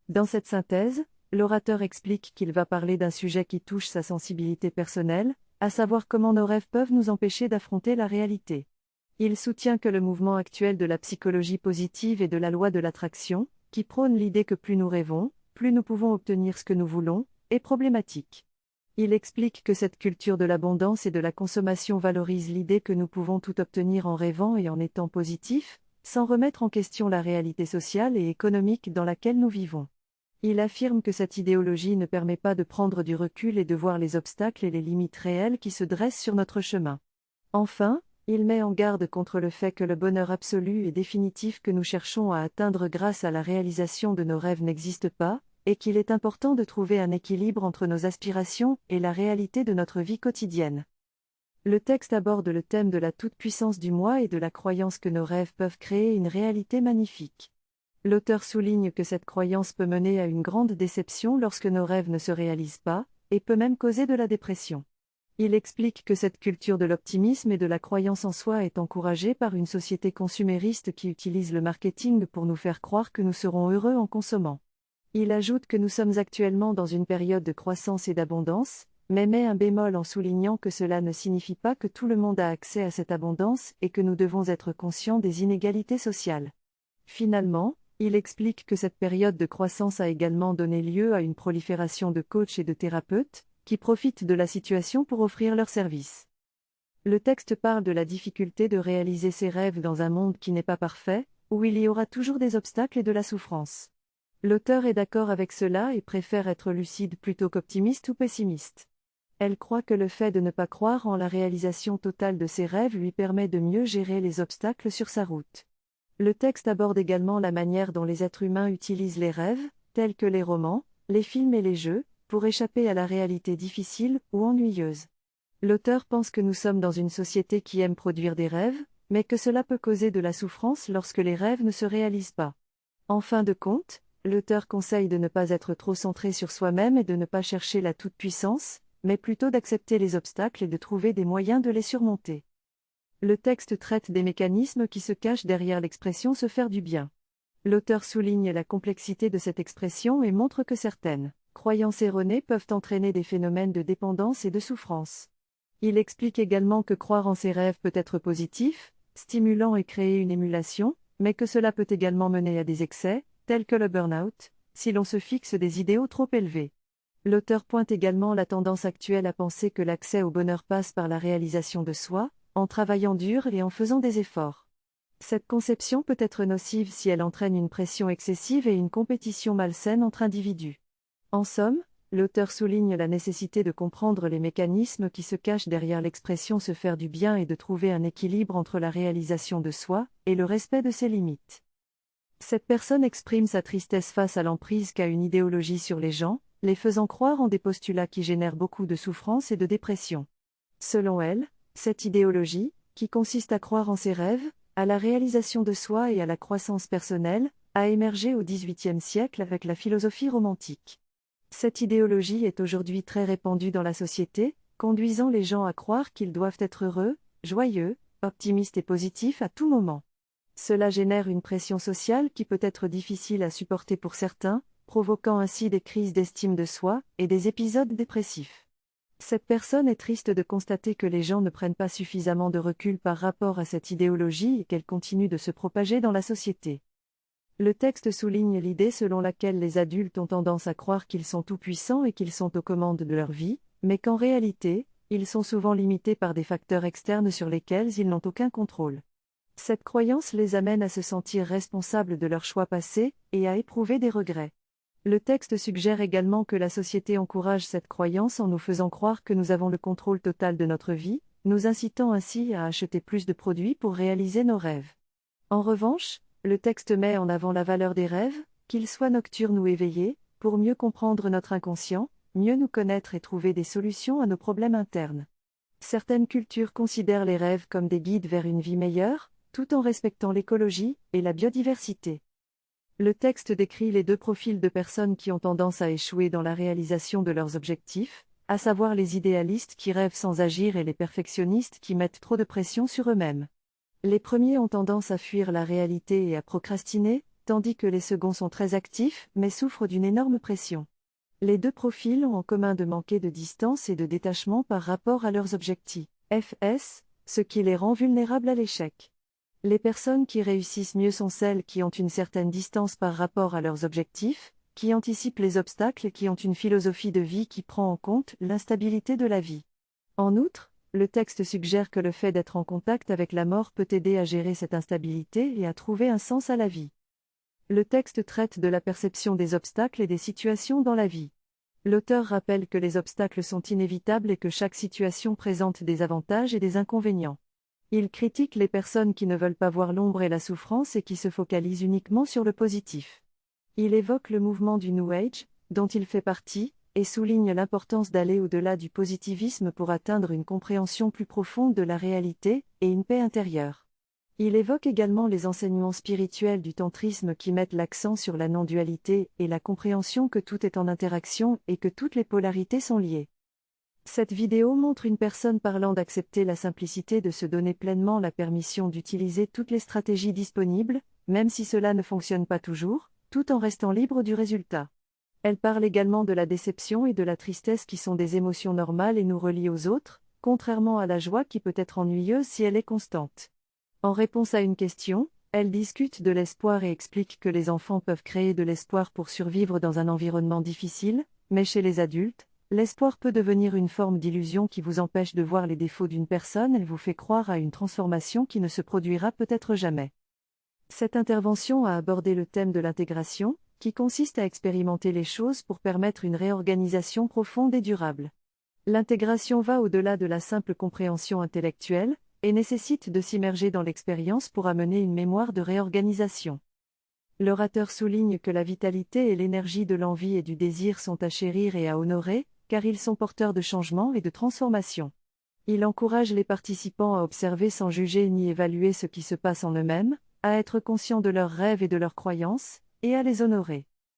Dans cette synthèse, l'orateur explique qu'il va parler d'un sujet qui touche sa sensibilité personnelle, à savoir comment nos rêves peuvent nous empêcher d'affronter la réalité. Il soutient que le mouvement actuel de la psychologie positive et de la loi de l'attraction, qui prône l'idée que plus nous rêvons, plus nous pouvons obtenir ce que nous voulons, est problématique. Il explique que cette culture de l'abondance et de la consommation valorise l'idée que nous pouvons tout obtenir en rêvant et en étant positifs, sans remettre en question la réalité sociale et économique dans laquelle nous vivons. Il affirme que cette idéologie ne permet pas de prendre du recul et de voir les obstacles et les limites réelles qui se dressent sur notre chemin. Enfin, il met en garde contre le fait que le bonheur absolu et définitif que nous cherchons à atteindre grâce à la réalisation de nos rêves n'existe pas, et qu'il est important de trouver un équilibre entre nos aspirations et la réalité de notre vie quotidienne. Le texte aborde le thème de la toute-puissance du moi et de la croyance que nos rêves peuvent créer une réalité magnifique. L'auteur souligne que cette croyance peut mener à une grande déception lorsque nos rêves ne se réalisent pas, et peut même causer de la dépression. Il explique que cette culture de l'optimisme et de la croyance en soi est encouragée par une société consumériste qui utilise le marketing pour nous faire croire que nous serons heureux en consommant. Il ajoute que nous sommes actuellement dans une période de croissance et d'abondance, mais met un bémol en soulignant que cela ne signifie pas que tout le monde a accès à cette abondance et que nous devons être conscients des inégalités sociales. Finalement, il explique que cette période de croissance a également donné lieu à une prolifération de coachs et de thérapeutes, qui profitent de la situation pour offrir leurs services. Le texte parle de la difficulté de réaliser ses rêves dans un monde qui n'est pas parfait, où il y aura toujours des obstacles et de la souffrance. L'auteur est d'accord avec cela et préfère être lucide plutôt qu'optimiste ou pessimiste. Elle croit que le fait de ne pas croire en la réalisation totale de ses rêves lui permet de mieux gérer les obstacles sur sa route. Le texte aborde également la manière dont les êtres humains utilisent les rêves, tels que les romans, les films et les jeux, pour échapper à la réalité difficile ou ennuyeuse. L'auteur pense que nous sommes dans une société qui aime produire des rêves, mais que cela peut causer de la souffrance lorsque les rêves ne se réalisent pas. En fin de compte, l'auteur conseille de ne pas être trop centré sur soi-même et de ne pas chercher la toute-puissance, mais plutôt d'accepter les obstacles et de trouver des moyens de les surmonter. Le texte traite des mécanismes qui se cachent derrière l'expression se faire du bien. L'auteur souligne la complexité de cette expression et montre que certaines croyances erronées peuvent entraîner des phénomènes de dépendance et de souffrance. Il explique également que croire en ses rêves peut être positif, stimulant et créer une émulation, mais que cela peut également mener à des excès, tels que le burn-out, si l'on se fixe des idéaux trop élevés. L'auteur pointe également la tendance actuelle à penser que l'accès au bonheur passe par la réalisation de soi, en travaillant dur et en faisant des efforts. Cette conception peut être nocive si elle entraîne une pression excessive et une compétition malsaine entre individus. En somme, l'auteur souligne la nécessité de comprendre les mécanismes qui se cachent derrière l'expression se faire du bien et de trouver un équilibre entre la réalisation de soi et le respect de ses limites. Cette personne exprime sa tristesse face à l'emprise qu'a une idéologie sur les gens, les faisant croire en des postulats qui génèrent beaucoup de souffrance et de dépression. Selon elle, cette idéologie, qui consiste à croire en ses rêves, à la réalisation de soi et à la croissance personnelle, a émergé au XVIIIe siècle avec la philosophie romantique. Cette idéologie est aujourd'hui très répandue dans la société, conduisant les gens à croire qu'ils doivent être heureux, joyeux, optimistes et positifs à tout moment. Cela génère une pression sociale qui peut être difficile à supporter pour certains, provoquant ainsi des crises d'estime de soi et des épisodes dépressifs. Cette personne est triste de constater que les gens ne prennent pas suffisamment de recul par rapport à cette idéologie et qu'elle continue de se propager dans la société. Le texte souligne l'idée selon laquelle les adultes ont tendance à croire qu'ils sont tout-puissants et qu'ils sont aux commandes de leur vie, mais qu'en réalité, ils sont souvent limités par des facteurs externes sur lesquels ils n'ont aucun contrôle. Cette croyance les amène à se sentir responsables de leurs choix passés et à éprouver des regrets. Le texte suggère également que la société encourage cette croyance en nous faisant croire que nous avons le contrôle total de notre vie, nous incitant ainsi à acheter plus de produits pour réaliser nos rêves. En revanche, le texte met en avant la valeur des rêves, qu'ils soient nocturnes ou éveillés, pour mieux comprendre notre inconscient, mieux nous connaître et trouver des solutions à nos problèmes internes. Certaines cultures considèrent les rêves comme des guides vers une vie meilleure, tout en respectant l'écologie et la biodiversité. Le texte décrit les deux profils de personnes qui ont tendance à échouer dans la réalisation de leurs objectifs, à savoir les idéalistes qui rêvent sans agir et les perfectionnistes qui mettent trop de pression sur eux-mêmes. Les premiers ont tendance à fuir la réalité et à procrastiner, tandis que les seconds sont très actifs, mais souffrent d'une énorme pression. Les deux profils ont en commun de manquer de distance et de détachement par rapport à leurs objectifs, FS, ce qui les rend vulnérables à l'échec. Les personnes qui réussissent mieux sont celles qui ont une certaine distance par rapport à leurs objectifs, qui anticipent les obstacles et qui ont une philosophie de vie qui prend en compte l'instabilité de la vie. En outre, le texte suggère que le fait d'être en contact avec la mort peut aider à gérer cette instabilité et à trouver un sens à la vie. Le texte traite de la perception des obstacles et des situations dans la vie. L'auteur rappelle que les obstacles sont inévitables et que chaque situation présente des avantages et des inconvénients. Il critique les personnes qui ne veulent pas voir l'ombre et la souffrance et qui se focalisent uniquement sur le positif. Il évoque le mouvement du New Age, dont il fait partie, et souligne l'importance d'aller au-delà du positivisme pour atteindre une compréhension plus profonde de la réalité et une paix intérieure. Il évoque également les enseignements spirituels du tantrisme qui mettent l'accent sur la non-dualité et la compréhension que tout est en interaction et que toutes les polarités sont liées. Cette vidéo montre une personne parlant d'accepter la simplicité de se donner pleinement la permission d'utiliser toutes les stratégies disponibles, même si cela ne fonctionne pas toujours, tout en restant libre du résultat. Elle parle également de la déception et de la tristesse qui sont des émotions normales et nous relient aux autres, contrairement à la joie qui peut être ennuyeuse si elle est constante. En réponse à une question, elle discute de l'espoir et explique que les enfants peuvent créer de l'espoir pour survivre dans un environnement difficile, mais chez les adultes, l'espoir peut devenir une forme d'illusion qui vous empêche de voir les défauts d'une personne et vous fait croire à une transformation qui ne se produira peut-être jamais. Cette intervention a abordé le thème de l'intégration, qui consiste à expérimenter les choses pour permettre une réorganisation profonde et durable. L'intégration va au-delà de la simple compréhension intellectuelle, et nécessite de s'immerger dans l'expérience pour amener une mémoire de réorganisation. L'orateur souligne que la vitalité et l'énergie de l'envie et du désir sont à chérir et à honorer, car ils sont porteurs de changement et de transformation. Il encourage les participants à observer sans juger ni évaluer ce qui se passe en eux-mêmes, à être conscients de leurs rêves et de leurs croyances, et à les honorer.